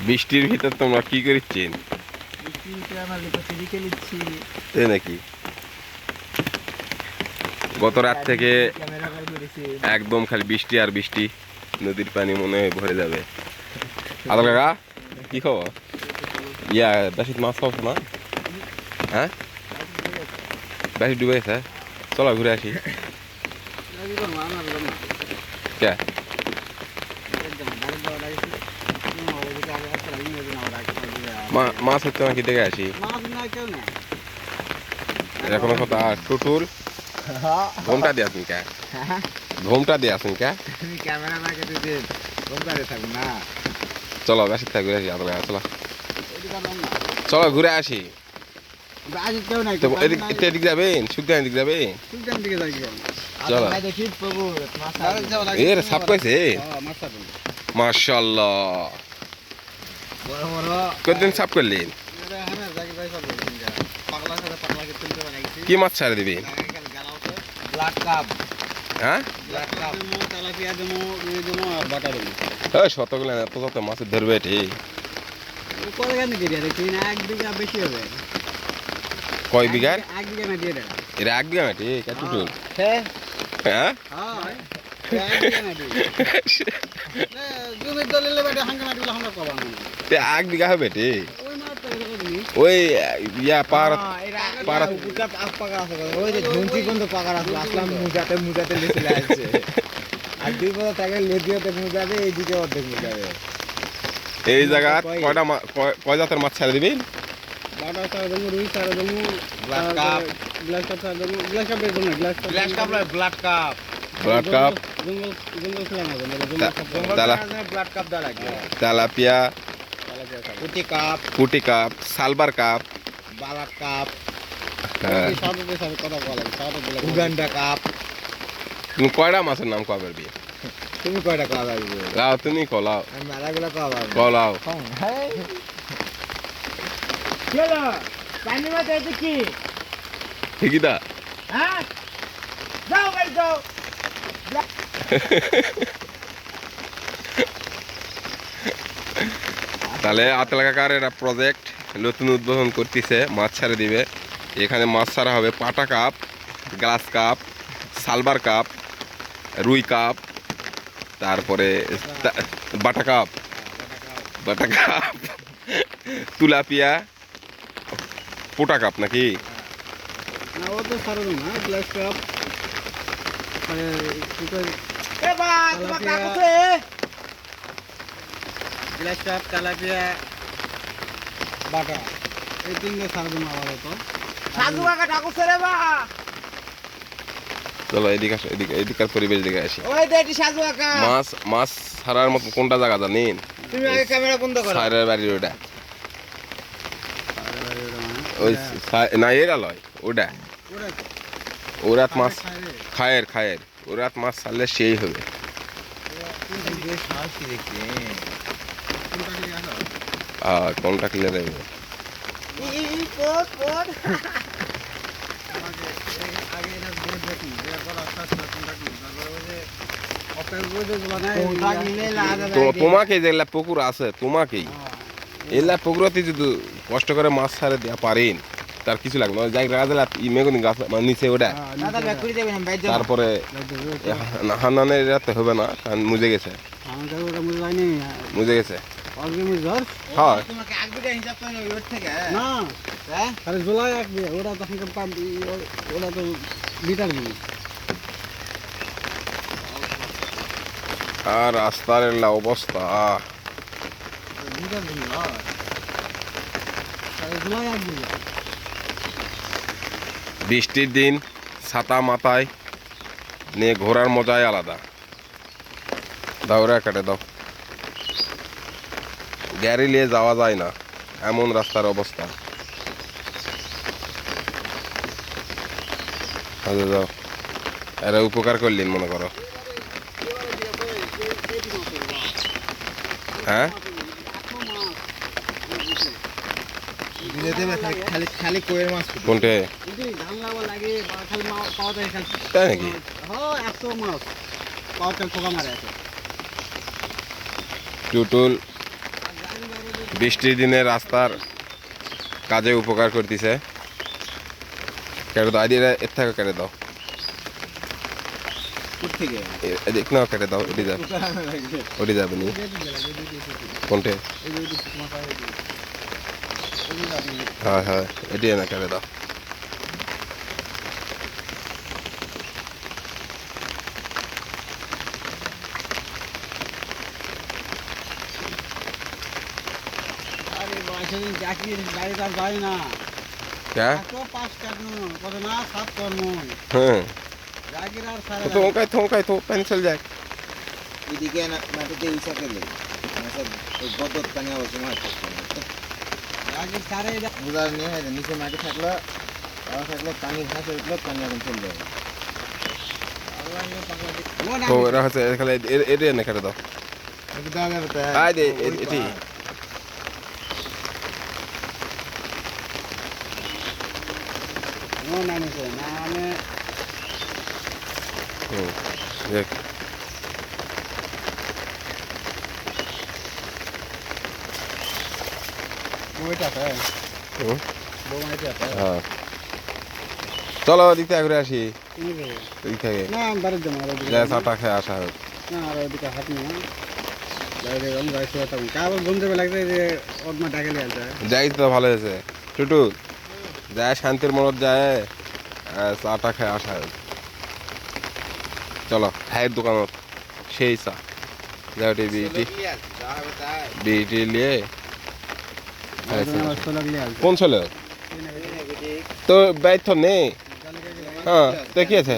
বৃষ্টির ভিতর তোমরা কি করছেন? তাই নাকি? গত রাত থেকে একদম খালি বৃষ্টি আর বৃষ্টি, নদীর পানি মনে হয় ভরে যাবে। আদল কাকা কি খবর? বেশি মাছ খাওয়া না? হ্যাঁ, বেশি ডুবে গেছে। চলো ঘুরে আসি। কে মাছ হচ্ছে নাকি দেখে আসি। এখনো কথা টুটুল ঘোমটা দিয়ে আসুন কে? ঘোমটা দিয়ে আসুন কে? চলো বেশি ঘুরে আসি। আদল কাকা চলো, চলো ঘুরে আসি। এদিক যাবেন? সুখদান দিক যাবেন? চলো। এর সাপ কইছে মাশাআল্লাহ। কতদিন সাপ করলেন? কি মাছ ছাড়ে দিবেন? হ্যাঁ, শতগুলো এত যত মাছ ধরবে ঠিক। কয় বিঘার? এটা 1 বিঘা মাটি টুটুল? হ্যাঁ, 1 বিঘা হবে ঠিক। ওই পাড়া এই জায়গা কয় জাতের মাছ ছাড়ে দিবেন? তেলাপিয়া, পুটি cup, salwar cup, Uganda cup. তুমি কয়টা মাছের নাম কবে? তুমি কয়টা কলা লাও? তুমি কলাও, কলাও। ঠিকই দা। তাহলে আতলা কাকার এটা প্রজেক্ট নতুন উদ্বোধন করতেছে, মাছ ছাড়ে দিবে। এখানে মাছ ছাড়া হবে পাটা cup, glass cup, salwar cup, রুই কাপ, তারপরে বাটা কাপ, তুলাপিয়া, পোটা কাপ নাকি? চলো এদিকে আসো, এদিকার পরিবেশ দেখে আসি। মাছ ছাড়ার মতো কোনটা জায়গা জানেন? সাইরের বাড়ির ওটা, ওই না এরা লয় ওটা। ওরাত মাছ খায়ের ওরাত মাছ ছাড়লে সেই হবে। কোনটা ক্লিয়ার হবে? তোমাকে যেগুলা পুকুর আছে, তোমাকেই এলা পুকুরতে যদি কষ্ট করে মাছ ছাড়ে দেওয়া পারেন তার কিছু লাগবে না। যাই রাজা মেগুনি গাছ নিচে ওটা, তারপরে হান্নানের রাতে হবে না, কারণ মুজে গেছে। হ্যাঁ, আর রাস্তার অবস্থা বৃষ্টির দিন ছাতা মাথায় নিয়ে ঘোরার মজাই আলাদা। দাওরা কেটে দাও, গাড়ি নিয়ে যাওয়া যায় না এমন রাস্তার অবস্থা। যাও, এরা উপকার করলেন মনে করো। হ্যাঁ, কোনটে তাই নাকি? টুটুল বৃষ্টির দিনে রাস্তার কাজে উপকার করতেছে। কেটে দাও, আইডিয়া এর থেকে কেটে দাও, এদিক না কেটে দাও, ওটি যাবে, ওটি যাবে নি কোনটে? হ্যাঁ হ্যাঁ, এটি না কেটে দাও। क्या? थोंकाय तो पेंसिल जाए। এদিকে না মাটিতে উঁচা করলে বদত পানি অবশ্য মাছ বোঝার নিয়ে হয় নিচে মাটি থাকলো পানি ঘাসে উঠলো পানি এখন চলে যাবে। तो रहा से खाली एरे ने कर दो। आ दे एटी देख हाँ चलो दिखते घुरे आसी चाटा खेয়ে আসা হোক। যাই তো ভালো হয়েছে টুটু, যায় শান্তির মনত যায় চাটা খেয়ে আসা হোক। চলো ভাইয়ের দোকানত সেই চা যাও বিটি নিয়ে। কোন ছেলে তো ব্যর্থ নেই? হ্যাঁ তো কি আছে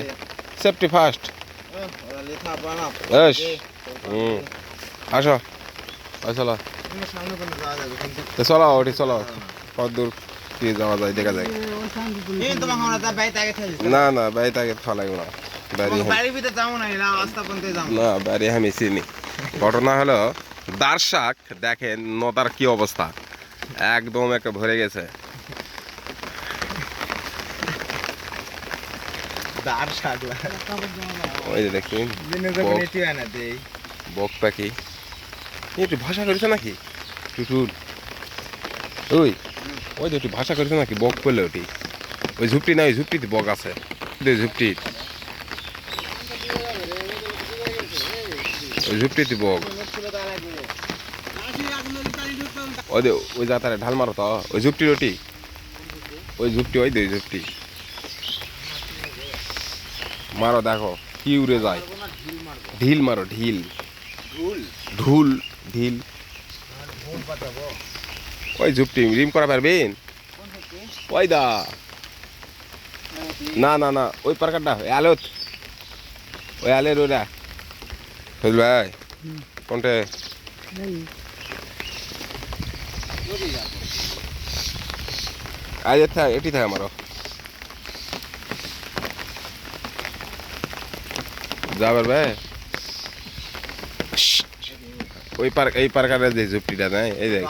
সেফটি ফার্স্ট। আসো চলো তো চলো ওটি চলো, কত দূর কি যাওয়া যায় দেখা যায়। না না বাড়িতে আগে খাওয়া লাগবে না, না বাড়ি আমি চিনি। ঘটনা হলো দার শাক, দেখেন নদার কি অবস্থা, একদম একটা ভরে গেছে। ওই যে দেখি বক পাখি একটু ভাষা করেছে নাকি টুটুল? ওই ওই যে একটু ভাষা করেছে নাকি বক পেলে ওটি? ওই ঝুপটি না, ওই ঝুপটিতে বক আছে, ঝুপটি ওই ঝুপটিতে বক। ওই যে ওই যাতারে ঢাল মারো তো, ওই ঝুপটির ওটি, ওই ঝুপটি, ওই ওই ঝুপটি মারো, দেখো কি উড়ে যায়। ঢিল মারো, ঢিল ঢুল ঢিল। ওই ঝুপটি রিম করা পারবেন? ওই দা না না না ওই পারকারটা আলোত, ওই আলের ওরা বুঝল ভাই কোনটে? আজ থাক এটি থাকে আমারও যাবার ভাই। ওই পার্ক এই পার্কারের যে ঝুপটিটা নাই এই দেখ।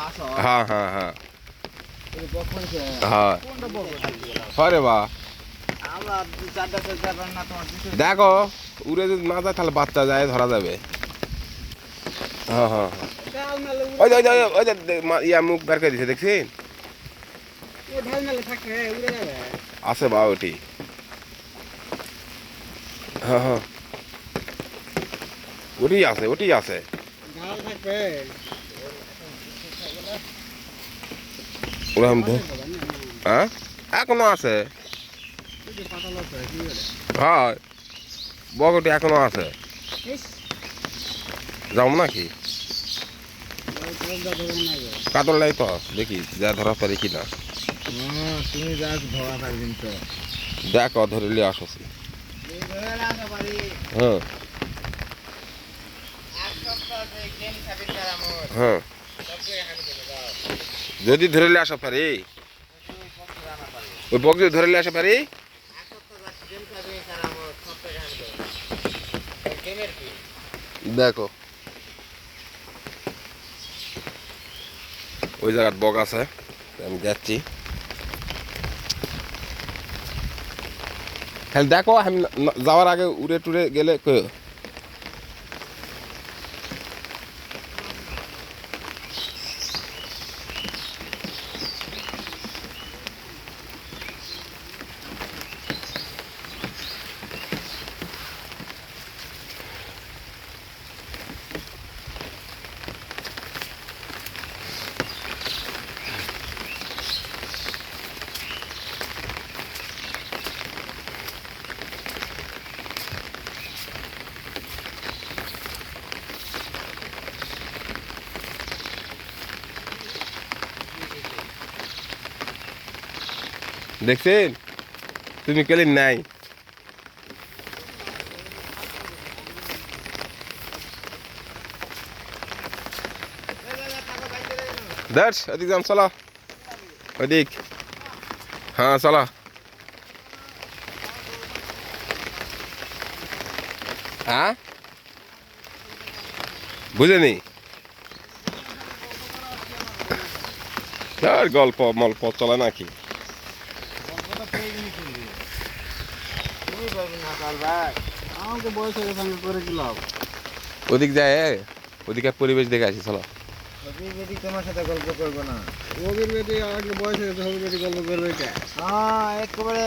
হ্যাঁ হ্যাঁ হ্যাঁ হ্যাঁ হরে বা দেখো উড়ে যদি না যায় তাহলে বাচ্চা যায় ধরা যাবে। হ্যাঁ হ্যাঁ ওই যে ওই যে ইয়া মুখ বের করে দিছে দেখছেন? আছে বা ওটি। হ্যাঁ হ্যাঁ ওটি আছে, ওটি আছে। হ্যাঁ এখনো আছে, হ্যাঁ বগটি এখনো আছে। যাও নাকি কাতল নাই তো দেখি যা ধরা পারি কিনা। তুমি যা ধরা পারবেন তো দেখো ধরলে আসছি। হ্যাঁ হ্যাঁ যদি ধরলে আসা পারি, ওই বক যদি ধরলে আসা পারি। দেখো ওই জায়গার বক আছে, আমি যাচ্ছি। খালি দেখো আমি যাওয়ার আগে উড়ে টুড়ে গেলে দেখছেন তুমি কেলে নাই দর্শ ওদিক যাম চলো ওদিক হ্যাঁ চলো হ্যাঁ বুঝেনি আর গল্প মল্প চলে নাকি আমাকে বয়স হয়ে গেছে আমি করে দিলাম ওদিক যায় ওদিকে পরিবেশ দেখে আসি চলো তোমার সাথে গল্প করবো না। রবির বেটি আগে বয়স হয়ে গেছে রবির বেটি গল্প করবে এটা হ্যাঁ একেবারে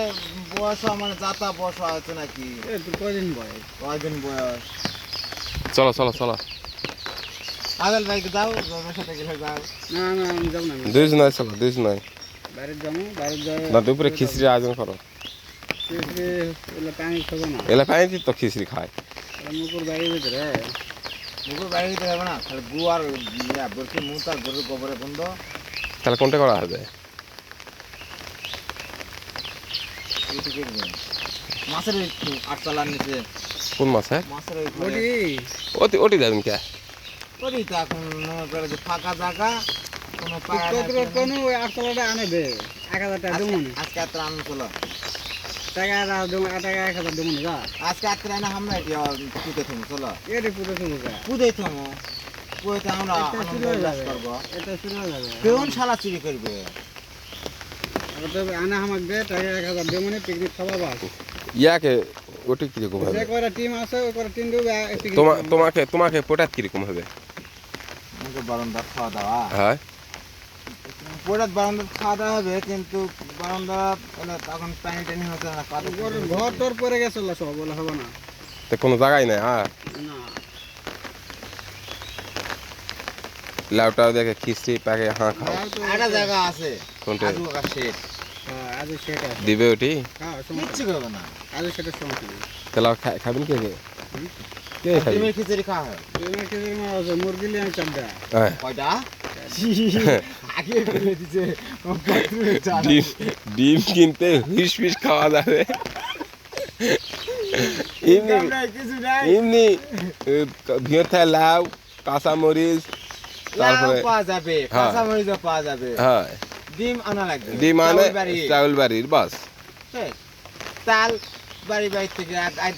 বয়স মানে যাতা বয়স হয়েছে নাকি? এ তোর কয়দিন বয়স কয়দিন বয়স? চলো চলো চলো আদাল ভাইকে যাও, আমার সাথে গেলে যাও। না না আমি যাবো না দুইজন নয় চলো দুইজন নয় বাইরে যাবো বাইরে যাই না দুপুরে খিচড়ি আয়োজন করো পানি খাবো না এলা পানি তো খিচড়ি খায় মুকুর বাইরের ভিতরে মুখের বাইরে দিতে হবে না, খালি গু আর বলছি মুখ আর গরুর গোবরে বন্ধ। তাহলে কোনটা করা হবে এইটুকু করবেন। মাছের ওই আটতলার নিচে কোন মাছ হ্যাঁ মাছের ওই ওটি ওটি ওটি যাবেন কে করি তো এখন মনে করে যে ফাঁকা জায়গা কোনো পাড়া নাই, কত কোনো ওই 800 আনে দে 1000 টাকা দেবো না আজকে এত আনন্দ চলো, টাকা দেবো টাকা 1000 দেবো না যা আজকে এত না আমরা এটি পুঁতে থামো চলো, এটি পুরো শুরু যা পুঁতে থামো, পুঁতে আমরা এটা আনন্দ শুরু হয়ে উল্লাস যাবে করবো। এটা শুরু হয়ে যাবে কেউন শালা চুরি করবে? তবে আনা আমাকে দে টাকা 1000 দেবো না পিকনিক খাওয়া বাস ইয়াকে ওটি কিরকম হবে যে কয়টা টিম আছে ওই কয়টা টিম দেবে তোমাকে তোমাকে পোটাত কিরকম হবে আমাকে বারান্দা খাওয়া দাওয়া, হ্যাঁ পোড়াত বারান্দা খাওয়া দাওয়া হবে, কিন্তু বারান্দা মানে তখন পানি টানি হচ্ছে না, কাদা ঘর তোর পরে গেছিল সব বলে হবে না তো কোনো জায়গায় নাই হ্যাঁ না লাউটা দেখে খিচড়ি প্যাকে হ্যাঁ খাও একটা জায়গা আছে কোনটা আজু কাকা শেড, আজ সেটা আছে দিবে ওটি হ্যাঁ সমস্যা কিচ্ছু করবে না। আজ সেটা সমস্যা নেই তাহলে খাবেন কে কে কে খাবে ডিমের খিচুড়ি খাওয়া হয় এমনি খেতে আছে মুরগি লিয়ে আমি চাপ দেয় হ্যাঁ কয়টা? আগে ফেলে দিছে ডিম ডিম কিনতে হিস ফিস খাওয়া যাবে এমনি কিছু নাই, এমনি ভিতরে লাউ কাঁচা মরিচ লাউ তারপরে পাওয়া যাবে, হ্যাঁ। কাঁচা মরিচও পাওয়া যাবে, হ্যাঁ ডিম আনা লাগবে, ডিম মানে চাউল বাড়ি, চাউল বাড়ির বাস ঠিক? তাল বাড়ি বাড়ি থেকে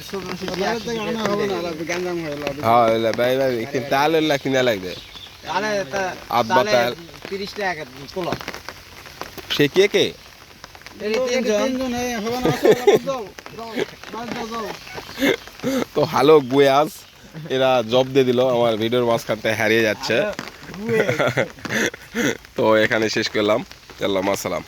ছোট বাইরে থেকে আনা হবে না লাগবে গাঞ্জাম হয়ে লাগবে হ্যাঁ বাই বাই তাল এলা কিনা লাগবে তাহলে আব্বা তাল 30 টাকা কিলো। সে কে কে এই তিনজন তিনজন হবে না যাও যাও যাও তো হ্যালো গুয়াস এরা জব দিয়ে দিল আমার ভিডিওর মাঝখানতে হারিয়ে যাচ্ছে তো এখানে শেষ করলাম আল্লাহ আসসালাম।